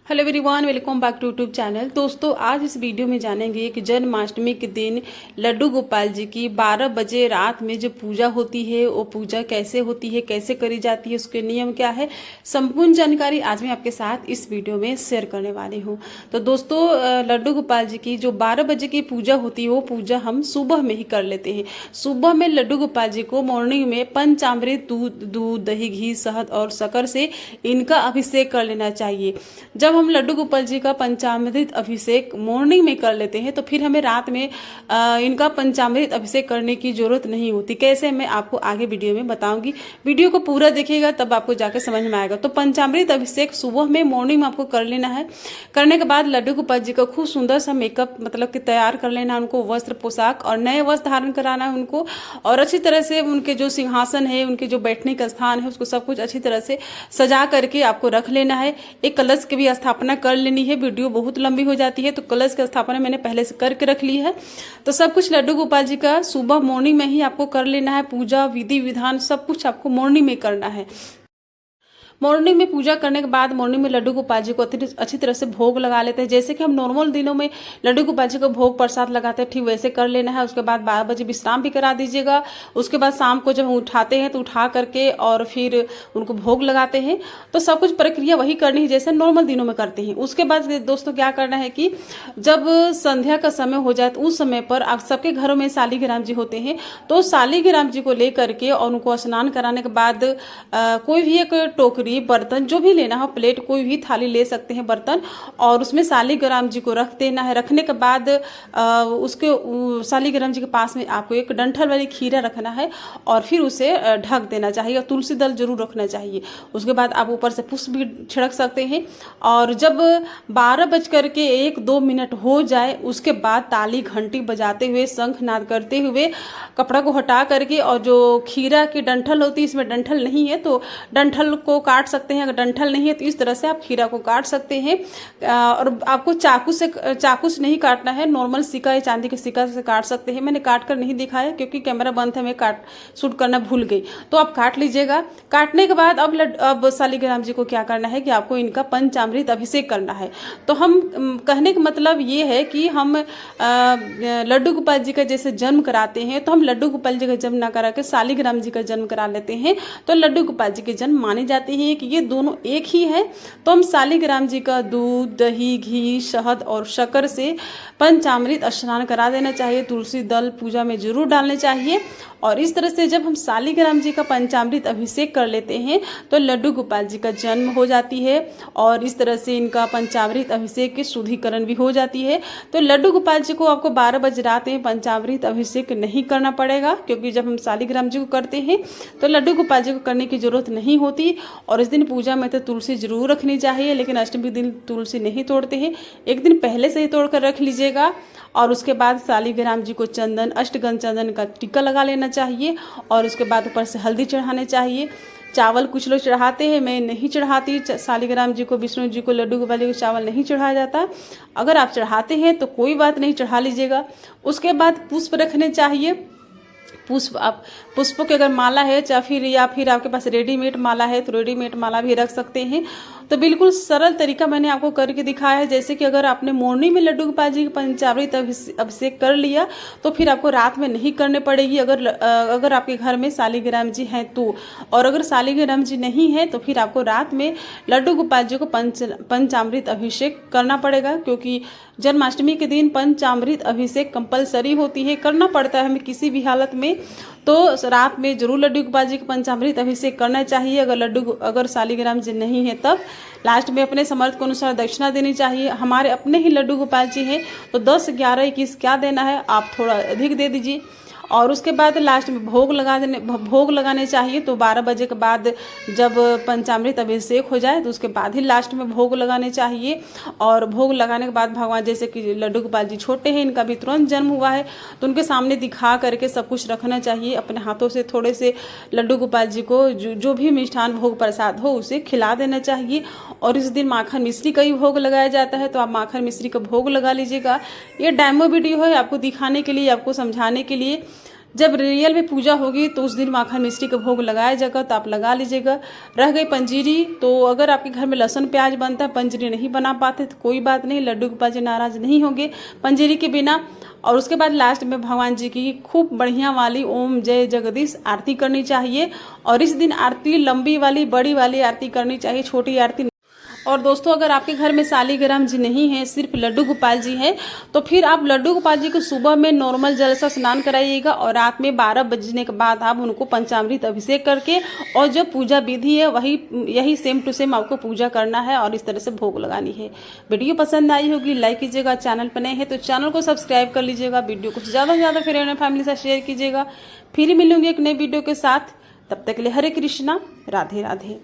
Hello everyone, welcome back to YouTube channel. दोस्तों, आज इस वीडियो में जानेंगे कि जन्माष्टमी के दिन लड्डू गोपाल जी की 12 बजे रात में जो पूजा होती है वो पूजा कैसे होती है, कैसे करी जाती है, उसके नियम क्या है, संपूर्ण जानकारी आज मैं आपके साथ इस वीडियो में शेयर करने वाली हूँ। तो दोस्तों, लड्डू गोपाल जी की जो 12 बजे की पूजा होती है वो पूजा हम सुबह में ही कर लेते हैं। सुबह में लड्डू गोपाल जी को मॉर्निंग में पंचामृत दूध दही घी शहद और शक्कर से इनका अभिषेक कर लेना चाहिए। जब हम लड्डू गोपाल जी का पंचामृत अभिषेक मॉर्निंग में कर लेते हैं तो फिर हमें रात में इनका पंचामृत अभिषेक करने की जरूरत नहीं होती। कैसे, मैं आपको आगे वीडियो में बताऊंगी। वीडियो को पूरा देखिएगा तब आपको जाकर समझ में आएगा। तो पंचामृत अभिषेक सुबह में मॉर्निंग में आपको कर लेना है। करने के बाद लड्डू गोपाल जी का खूब सुंदर सा मेकअप मतलब कि तैयार कर लेना है। उनको वस्त्र पोशाक और नए वस्त्र धारण कराना है उनको, और अच्छी तरह से उनके जो सिंहासन है, उनके जो बैठने का स्थान है, उसको सब कुछ अच्छी तरह से सजा करके आपको रख लेना है। एक कलश की भी स्थापना कर लेनी है। वीडियो बहुत लंबी हो जाती है तो कलश की स्थापना मैंने पहले से करके रख ली है। तो सब कुछ लड्डू गोपाल जी का सुबह मॉर्निंग में ही आपको कर लेना है। पूजा विधि विधान सब कुछ आपको मॉर्निंग में करना है। मॉर्निंग में पूजा करने के बाद मॉर्निंग में लड्डू गोपाल जी को अच्छी तरह से भोग लगा लेते हैं। जैसे कि हम नॉर्मल दिनों में लड्डू गोपाल जी को भोग प्रसाद लगाते हैं, ठीक वैसे कर लेना है। उसके बाद 12 बजे विश्राम भी करा दीजिएगा। उसके बाद शाम को जब हम उठाते हैं तो उठा करके और फिर उनको भोग लगाते हैं। तो सब कुछ प्रक्रिया वही करनी है जैसे नॉर्मल दिनों में करते हैं। उसके बाद दोस्तों क्या करना है कि जब संध्या का समय हो जाए तो उस समय पर आप सबके घरों में शालिग्राम जी होते हैं, तो शालिग्राम जी को लेकर के और उनको स्नान कराने के बाद कोई भी एक टोकरी बर्तन जो भी लेना हो, प्लेट कोई भी थाली ले सकते हैं बर्तन, और उसमें शालिग्राम जी को रख देना है। रखने के बाद उसके शालिग्राम जी के पास में आपको एक डंठल वाली खीरा रखना है और फिर उसे ढक देना चाहिए और तुलसी दल जरूर रखना चाहिए। उसके बाद आप ऊपर से पुष्प भी छिड़क सकते हैं। और जब 12:01-2 हो जाए उसके बाद ताली घंटी बजाते हुए शंख नाद करते हुए कपड़ा को हटा करके, और जो खीरा की डंठल होती है, इसमें डंठल नहीं है तो डंठल को काट सकते हैं। अगर डंठल नहीं है तो इस तरह से आप खीरा को काट सकते हैं। और आपको चाकू से नहीं काटना है, नॉर्मल सिक्का या चांदी के सिक्का से काट सकते हैं। मैंने काट कर नहीं दिखाया क्योंकि कैमरा बंद है, मैं शूट करना भूल गई। तो आप काट लीजिएगा। काटने के बाद अब शालिग्राम जी को क्या करना है कि आपको इनका पंचामृत अभिषेक करना है। तो हम कहने का मतलब ये है कि हम लड्डू गोपाल जी का जैसे जन्म कराते हैं तो हम लड्डू गोपाल जी का जन्म ना करा के शालिग्राम जी का जन्म करा लेते हैं। तो लड्डू गोपाल जी के जन्म माने जाते हैं कि ये दोनों एक ही है। तो हम शालिग्राम जी का दूध दही घी शहद और शक्कर से पंचामृत स्नान करा देना चाहिए। तुलसी दल पूजा में जरूर डालने चाहिए। और इस तरह से जब हम शालिग्राम जी का पंचामृत अभिषेक कर लेते हैं तो लड्डू गोपाल जी का जन्म हो जाती है, और इस तरह से इनका पंचामृत अभिषेक की शुद्धिकरण भी हो जाती है। तो लड्डू गोपाल जी को आपको 12 बजे रात में पंचामृत अभिषेक नहीं करना पड़ेगा, क्योंकि जब हम शालिग्राम जी को करते हैं तो लड्डू गोपाल जी को करने की जरूरत नहीं होती। और इस दिन पूजा में तो तुलसी जरूर रखनी चाहिए, लेकिन अष्टमी दिन तुलसी नहीं तोड़ते हैं, एक दिन पहले से ही तोड़ कर रख लीजिएगा। और उसके बाद शालिग्राम जी को चंदन अष्टगंध चंदन का टीका लगा लेना चाहिए, और उसके बाद ऊपर से हल्दी चढ़ाने चाहिए। चावल कुछ लोग चढ़ाते हैं, मैं नहीं चढ़ाती। शालिग्राम जी को, विष्णु जी को, लड्डू गोपाल जी को चावल नहीं चढ़ाया जाता। अगर आप चढ़ाते हैं तो कोई बात नहीं, चढ़ा लीजिएगा। उसके बाद पुष्प रखने चाहिए। पुष्पों की अगर माला है या फिर आपके पास रेडीमेड माला है तो रेडीमेड माला भी रख सकते हैं। तो बिल्कुल सरल तरीका मैंने आपको करके दिखाया है। जैसे कि अगर आपने मॉर्निंग में लड्डू गोपाल जी का पंचामृत अभिषेक कर लिया तो फिर आपको रात में नहीं करने पड़ेगी, अगर आपके घर में शालिग्राम जी हैं तो। और अगर शालिग्राम जी नहीं है तो फिर आपको रात में लड्डू गोपाल जी को पंचामृत अभिषेक करना पड़ेगा, क्योंकि जन्माष्टमी के दिन पंचामृत अभिषेक कंपलसरी होती है, करना पड़ता है हमें किसी भी हालत में। तो रात में जरूर लड्डू गोपाल जी का पंचामृत अभिषेक करना चाहिए। अगर शालिग्राम जी नहीं है तब लास्ट में अपने समर्थ के अनुसार दक्षिणा देनी चाहिए। हमारे अपने ही लड्डू गोपाल जी हैं तो 10, 11, 21 क्या देना है, आप थोड़ा अधिक दे दीजिए। और उसके बाद लास्ट में भोग लगाने चाहिए। तो 12 बजे के बाद जब पंचामृत अभिषेक हो जाए तो उसके बाद ही लास्ट में भोग लगाने चाहिए। और भोग लगाने के बाद भगवान, जैसे कि लड्डू गोपाल जी छोटे हैं, इनका भी तुरंत जन्म हुआ है, तो उनके सामने दिखा करके सब कुछ रखना चाहिए। अपने हाथों से थोड़े से लड्डू गोपाल जी को जो भी मिष्ठान भोग प्रसाद हो उसे खिला देना चाहिए। और इस दिन माखन मिश्री का ही भोग लगाया जाता है, तो आप माखन मिश्री का भोग लगा लीजिएगा। ये डेमो वीडियो है आपको दिखाने के लिए, आपको समझाने के लिए। जब रियल में पूजा होगी तो उस दिन माखन मिश्री का भोग लगाया जाएगा, तो आप लगा लीजिएगा। रह गई पंजीरी, तो अगर आपके घर में लहसुन प्याज बनता है, पंजीरी नहीं बना पाते तो कोई बात नहीं, लड्डू गोपाल जी नाराज नहीं होंगे पंजीरी के बिना। और उसके बाद लास्ट में भगवान जी की खूब बढ़िया वाली ओम जय जगदीश आरती करनी चाहिए। और इस दिन आरती लंबी वाली बड़ी वाली आरती करनी चाहिए, छोटी आरती। और दोस्तों, अगर आपके घर में सालीग्राम जी नहीं है, सिर्फ लड्डू गोपाल जी हैं, तो फिर आप लड्डू गोपाल जी को सुबह में नॉर्मल जल से स्नान कराइएगा और रात में 12 बजने के बाद आप उनको पंचामृत अभिषेक करके और जो पूजा विधि है वही यही सेम टू सेम आपको पूजा करना है और इस तरह से भोग लगानी है। वीडियो पसंद आई होगी लाइक कीजिएगा, चैनल पर नए हैं तो चैनल को सब्सक्राइब कर लीजिएगा, वीडियो को ज़्यादा से ज़्यादा फ्रेंड फैमिली से शेयर कीजिएगा। फिर मिलूंगी एक नए वीडियो के साथ, तब तक के लिए हरे कृष्णा, राधे राधे।